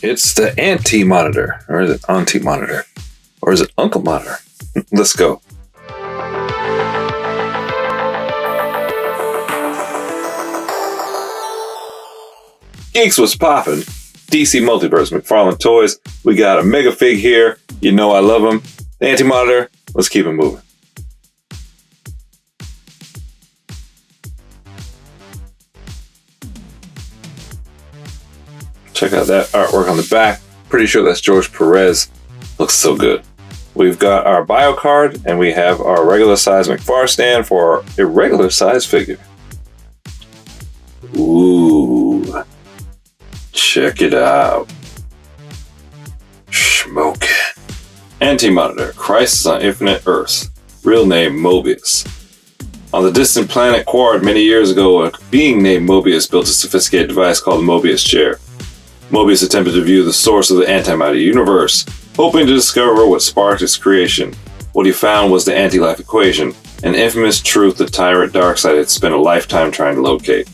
It's the anti-monitor, or is it auntie-monitor, or is it uncle-monitor? Let's go. Geeks was poppin'. DC Multiverse, McFarlane Toys. We got a mega fig here. You know I love them. The anti-monitor. Let's keep it moving. Check out that artwork on the back. Pretty sure that's George Perez. Looks so good. We've got our bio card, and we have our regular size McFarlane stand for our irregular size figure. Ooh. Check it out. Smoke. Anti-Monitor, Crisis on Infinite Earths. Real name Mobius. On the distant planet Quard many years ago, a being named Mobius built a sophisticated device called the Mobius Chair. Mobius attempted to view the source of the antimatter universe, hoping to discover what sparked its creation. What he found was the anti-life equation, an infamous truth the tyrant Darkseid had spent a lifetime trying to locate.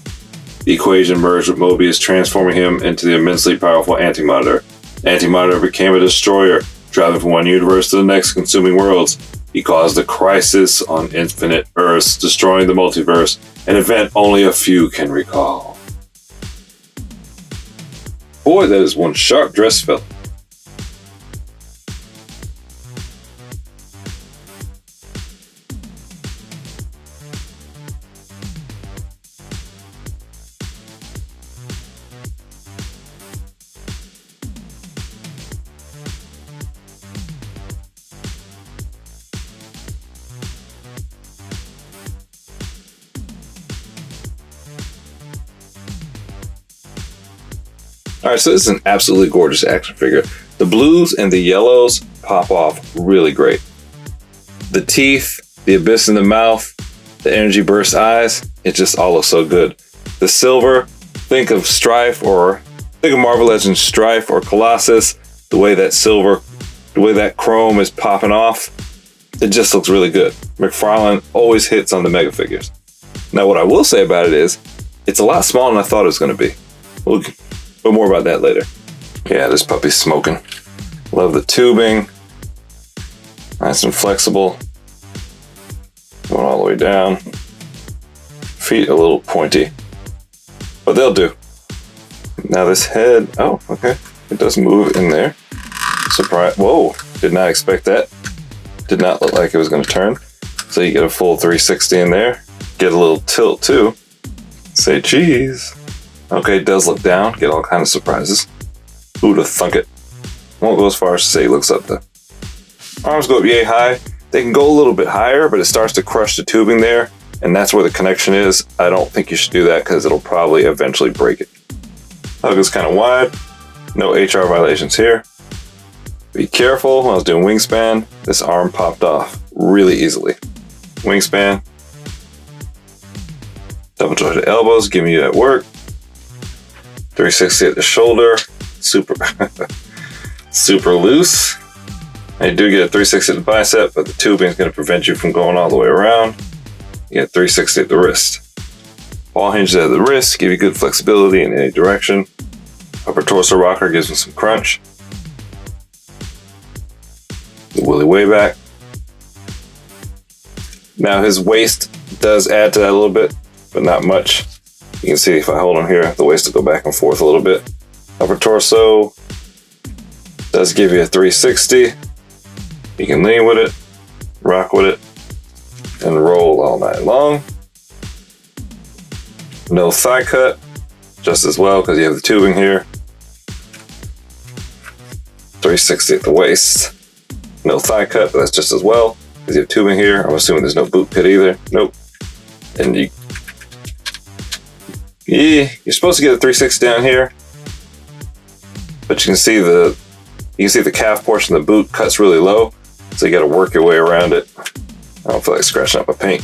The equation merged with Mobius, transforming him into the immensely powerful Anti-Monitor. Anti-Monitor became a destroyer, traveling from one universe to the next, consuming worlds. He caused a crisis on infinite Earths, destroying the multiverse, an event only a few can recall. Boy, that is one sharp-dressed fella. Alright, so this is an absolutely gorgeous action figure. The blues and the yellows pop off really great. The teeth, the abyss in the mouth, the energy burst eyes, it just all looks so good. The silver, think of Marvel Legends Strife or Colossus, the way that silver, the way that chrome is popping off, it just looks really good. McFarlane always hits on the mega figures. Now what I will say about it is, it's a lot smaller than I thought it was going to be. But more about that later. Yeah, this puppy's smoking. Love the tubing. Nice and flexible. Going all the way down. Feet a little pointy. But they'll do. Now this head, oh, okay. It does move in there. Surprise, whoa, did not expect that. Did not look like it was gonna turn. So you get a full 360 in there. Get a little tilt too. Say cheese. Okay, it does look down. Get all kind of surprises. Who'd have thunk it? Won't go as far as to say he looks up though. Arms go up yay high. They can go a little bit higher, but it starts to crush the tubing there, and that's where the connection is. I don't think you should do that because it'll probably eventually break it. Hug is kind of wide. No HR violations here. Be careful. When I was doing wingspan, this arm popped off really easily. Wingspan. Double jointed elbows, giving you that work. 360 at the shoulder, super loose. And you do get a 360 at the bicep, but the tubing is going to prevent you from going all the way around. You get 360 at the wrist. Ball hinges at the wrist, give you good flexibility in any direction. Upper torso rocker gives him some crunch. The willy way back. Now his waist does add to that a little bit, but not much. You can see if I hold him here, the waist will go back and forth a little bit. Upper torso does give you a 360. You can lean with it, rock with it, and roll all night long. No thigh cut, just as well because you have the tubing here. 360 at the waist. No thigh cut, but that's just as well because you have tubing here. I'm assuming there's no boot pit either. Nope. And you're supposed to get a 360 down here, but you can see the calf portion of the boot cuts really low, so you got to work your way around it. I don't feel like scratching up my paint.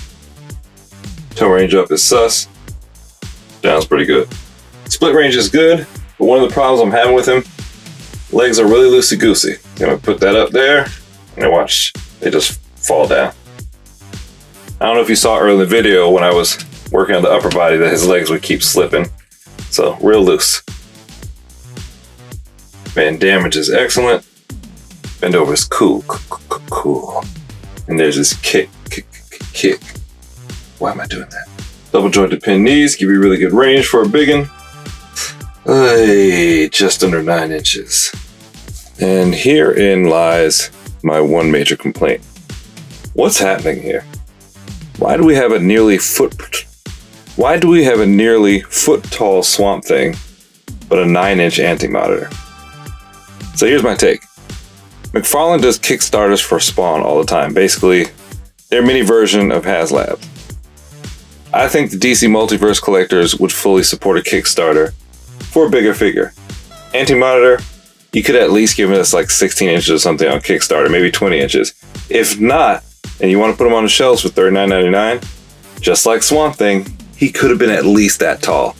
Toe range up is sus. Down's pretty good. Split range is good, but one of the problems I'm having with him, legs are really loosey-goosey. I'm gonna put that up there, and watch, they just fall down. I don't know if you saw earlier in the video when I was working on the upper body that his legs would keep slipping. So real loose. Band damage is excellent. Bend over is cool. Cool. And there's this kick. Why am I doing that? Double jointed pin knees give you really good range for a biggin. Just under 9 inches. And herein lies my one major complaint. What's happening here? Why do we have a nearly foot tall Swamp Thing, but a 9-inch anti-monitor? So here's my take. McFarlane does Kickstarters for Spawn all the time. Basically, their mini version of HasLab. I think the DC Multiverse collectors would fully support a Kickstarter for a bigger figure. Anti-monitor, you could at least give us like 16 inches or something on Kickstarter, maybe 20 inches. If not, and you want to put him on the shelves for $39.99, just like Swamp Thing, he could have been at least that tall.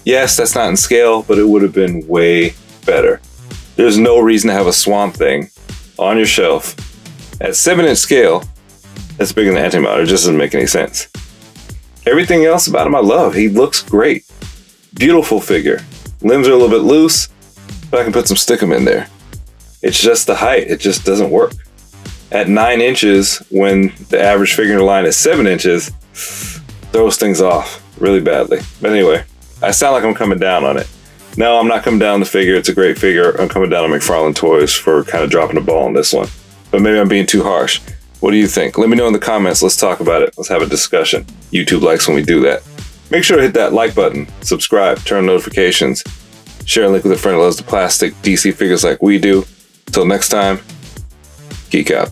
Yes, that's not in scale, but it would have been way better. There's no reason to have a Swamp Thing on your shelf at 7-inch scale that's bigger than Anti-Monitor. It just doesn't make any sense. Everything else about him I love. He looks great. Beautiful figure. Limbs are a little bit loose, but I can put some stickum in there. It's just the height. It just doesn't work. At 9 inches, when the average figure in the line is 7 inches, throws things off really badly. But anyway, I sound like I'm coming down on it. No, I'm not coming down on the figure. It's a great figure. I'm coming down on McFarlane Toys for kind of dropping the ball on this one. But maybe I'm being too harsh. What do you think? Let me know in the comments. Let's talk about it. Let's have a discussion. YouTube likes when we do that. Make sure to hit that like button, subscribe, turn on notifications, share a link with a friend who loves the plastic DC figures like we do. Until next time, geek out.